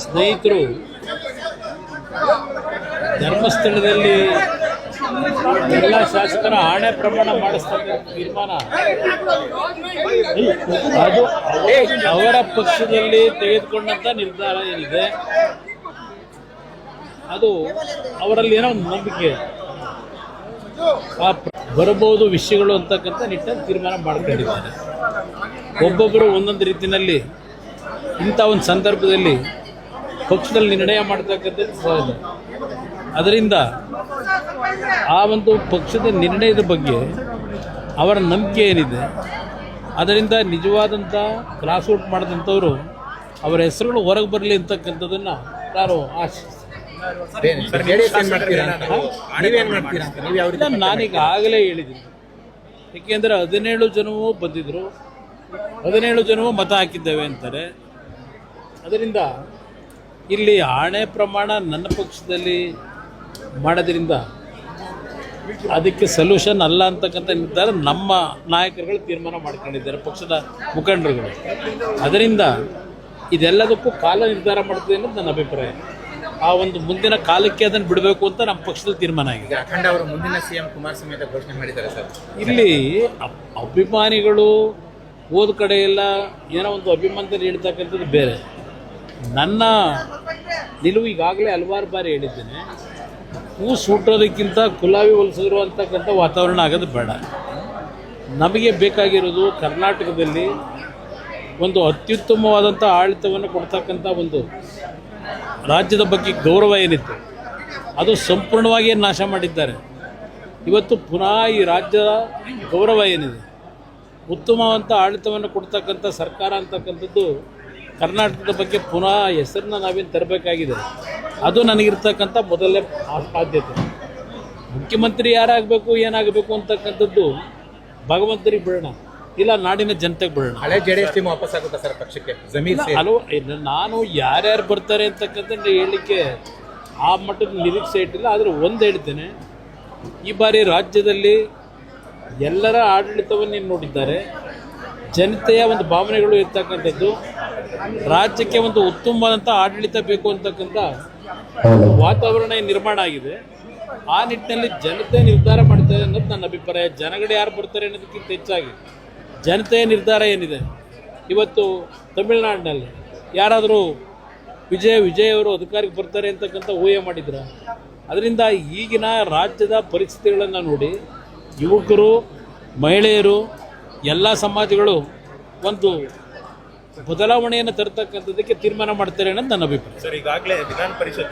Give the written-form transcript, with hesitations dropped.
ಸ್ನೇಹಿತರು ಧರ್ಮಸ್ಥಳದಲ್ಲಿ ಎಲ್ಲ ಶಾಸಕರ ಆಣೆ ಪ್ರಮಾಣ ಮಾಡಿಸ್ತಕ್ಕಂಥ ತೀರ್ಮಾನ ಅದು ಅವರ ಪಕ್ಷದಲ್ಲಿ ತೆಗೆದುಕೊಂಡಂಥ ನಿರ್ಧಾರ ಏನಿದೆ ಅದು ಅವರಲ್ಲಿ ಏನೋ ಒಂದು ನಂಬಿಕೆ ಬರಬಹುದು ವಿಷಯಗಳು ಅಂತಕ್ಕಂಥ ನಿಟ್ಟಿನಲ್ಲಿ ತೀರ್ಮಾನ ಮಾಡ್ಕೊಂಡಿದ್ದಾರೆ. ಒಬ್ಬೊಬ್ಬರು ಒಂದೊಂದು ರೀತಿಯಲ್ಲಿ ಇಂಥ ಒಂದು ಸಂದರ್ಭದಲ್ಲಿ ಪಕ್ಷದಲ್ಲಿ ನಿರ್ಣಯ ಮಾಡ್ತಕ್ಕಂಥದ್ದು ಸಹಜ. ಅದರಿಂದ ಆ ಒಂದು ಪಕ್ಷದ ನಿರ್ಣಯದ ಬಗ್ಗೆ ಅವರ ನಂಬಿಕೆ ಏನಿದೆ ಅದರಿಂದ ನಿಜವಾದಂಥ ಕ್ರಾಸ್ ಔಟ್ ಮಾಡಿದಂಥವರು ಅವರ ಹೆಸರುಗಳು ಹೊರಗೆ ಬರಲಿ ಅಂತಕ್ಕಂಥದ್ದನ್ನು ನಾನು ಆಶಿಸ್ತೀನಿ. ನಾನೀಗ ಆಗಲೇ ಹೇಳಿದ್ದೀನಿ, ಏಕೆಂದರೆ 17 ಜನವೂ ಬಂದಿದ್ದರು, 17 ಜನವೂ ಮತ ಹಾಕಿದ್ದೇವೆ ಅಂತಾರೆ. ಅದರಿಂದ ಇಲ್ಲಿ ಆಣೆ ಪ್ರಮಾಣ ನನ್ನ ಪಕ್ಷದಲ್ಲಿ ಮಾಡೋದ್ರಿಂದ ಅದಕ್ಕೆ ಸೊಲ್ಯೂಷನ್ ಅಲ್ಲ ಅಂತಕ್ಕಂಥ ನಿರ್ಧಾರ ನಮ್ಮ ನಾಯಕರುಗಳು ತೀರ್ಮಾನ ಮಾಡ್ಕೊಂಡಿದ್ದಾರೆ, ಪಕ್ಷದ ಮುಖಂಡರುಗಳು. ಅದರಿಂದ ಇದೆಲ್ಲದಕ್ಕೂ ಕಾಲ ನಿರ್ಧಾರ ಮಾಡ್ತದೆ ಅನ್ನೋದು ನನ್ನ ಅಭಿಪ್ರಾಯ. ಆ ಒಂದು ಮುಂದಿನ ಕಾಲಕ್ಕೆ ಅದನ್ನು ಬಿಡಬೇಕು ಅಂತ ನಮ್ಮ ಪಕ್ಷದಲ್ಲಿ ತೀರ್ಮಾನ ಆಗಿದೆ. ಅಖಂಡ ಅವರು ಮುಂದಿನ ಸಿಎಂ ಕುಮಾರಸ್ವಾಮಿ ಅಂತ ಘೋಷಣೆ ಮಾಡಿದ್ದಾರೆ ಸರ್. ಇಲ್ಲಿ ಅಭಿಮಾನಿಗಳು ಹೋದ ಕಡೆ ಎಲ್ಲ ಏನೋ ಒಂದು ಅಭಿಮಾನದಲ್ಲಿ ಹೇಳ್ತಕ್ಕಂಥದ್ದು ಬೇರೆ. ನನ್ನ ನಿಲುವು ಈಗಾಗಲೇ ಹಲವಾರು ಬಾರಿ ಹೇಳಿದ್ದೇನೆ, ಹೂ ಸೂಟೋದಕ್ಕಿಂತ ಗುಲಾಬಿ ಹೊಲಿಸಿದ್ರು ಅಂತಕ್ಕಂಥ ವಾತಾವರಣ ಆಗೋದು ಬೇಡ. ನಮಗೆ ಬೇಕಾಗಿರೋದು ಕರ್ನಾಟಕದಲ್ಲಿ ಒಂದು ಅತ್ಯುತ್ತಮವಾದಂಥ ಆಡಳಿತವನ್ನು ಕೊಡ್ತಕ್ಕಂಥ ಒಂದು ರಾಜ್ಯದ ಬಗ್ಗೆ ಗೌರವ ಏನಿತ್ತು ಅದು ಸಂಪೂರ್ಣವಾಗಿ ನಾಶ ಮಾಡಿದ್ದಾರೆ. ಇವತ್ತು ಪುನಃ ಈ ರಾಜ್ಯದ ಗೌರವ ಏನಿದೆ, ಉತ್ತಮವಾದಂಥ ಆಡಳಿತವನ್ನು ಕೊಡ್ತಕ್ಕಂಥ ಸರ್ಕಾರ ಅಂತಕ್ಕಂಥದ್ದು ಕರ್ನಾಟಕದ ಬಗ್ಗೆ ಪುನಃ ಹೆಸರನ್ನ ನಾವೇನು ತರಬೇಕಾಗಿದೆ. ಅದು ನನಗಿರ್ತಕ್ಕಂಥ ಮೊದಲನೇ ಆದ್ಯತೆ. ಮುಖ್ಯಮಂತ್ರಿ ಯಾರಾಗಬೇಕು ಏನಾಗಬೇಕು ಅಂತಕ್ಕಂಥದ್ದು ಭಗವಂತರಿಗೆ ಬಿಡೋಣ, ಇಲ್ಲ ನಾಡಿನ ಜನತೆಗೆ ಬಿಡೋಣ. ಹಳೆ ಜೆಡಿಎಸ್ ಟೀಮ್ ವಾಪಸ್ ಆಗುತ್ತಾ ಸರ್ ಪಕ್ಷಕ್ಕೆ? ನಾನು ಯಾರ್ಯಾರು ಬರ್ತಾರೆ ಅಂತಕ್ಕಂಥದ್ದು ಹೇಳಲಿಕ್ಕೆ ಆ ಮಟ್ಟದ ನಿರೀಕ್ಷೆ ಇಟ್ಟಿಲ್ಲ. ಆದರೆ ಒಂದು ಹೇಳ್ತೇನೆ, ಈ ಬಾರಿ ರಾಜ್ಯದಲ್ಲಿ ಎಲ್ಲರ ಆಡಳಿತವನ್ನು ನೋಡಿದ್ದಾರೆ. ಜನತೆಯ ಒಂದು ಭಾವನೆಗಳು ಇರ್ತಕ್ಕಂಥದ್ದು, ರಾಜ್ಯಕ್ಕೆ ಒಂದು ಉತ್ತಮವಾದಂಥ ಆಡಳಿತ ಬೇಕು ಅಂತಕ್ಕಂಥ ವಾತಾವರಣ ನಿರ್ಮಾಣ ಆಗಿದೆ. ಆ ನಿಟ್ಟಿನಲ್ಲಿ ಜನತೆ ನಿರ್ಧಾರ ಮಾಡ್ತಾರೆ ಅನ್ನೋದು ನನ್ನ ಅಭಿಪ್ರಾಯ. ಜನಗಳು ಯಾರು ಬರ್ತಾರೆ ಅನ್ನೋದಕ್ಕಿಂತ ಹೆಚ್ಚಾಗಿ ಜನತೆಯ ನಿರ್ಧಾರ ಏನಿದೆ. ಇವತ್ತು ತಮಿಳುನಾಡಿನಲ್ಲಿ ಯಾರಾದರೂ ವಿಜಯ್ ಅವರು ಅಧಿಕಾರಕ್ಕೆ ಬರ್ತಾರೆ ಅಂತಕ್ಕಂಥ ಊಹೆ ಮಾಡಿದ್ರ? ಅದರಿಂದ ಈಗಿನ ರಾಜ್ಯದ ಪರಿಸ್ಥಿತಿಗಳನ್ನು ನೋಡಿ ಯುವಕರು, ಮಹಿಳೆಯರು, ಎಲ್ಲ ಸಮಾಜಗಳು ಒಂದು ಬದಲಾವಣೆಯನ್ನು ತರತಕ್ಕಂಥದ್ದಕ್ಕೆ ತೀರ್ಮಾನ ಮಾಡ್ತಾರೆ ಅನ್ನೋದು ನನ್ನ ಅಭಿಪ್ರಾಯ. ಸರ್, ಈಗಾಗಲೇ ವಿಧಾನ ಪರಿಷತ್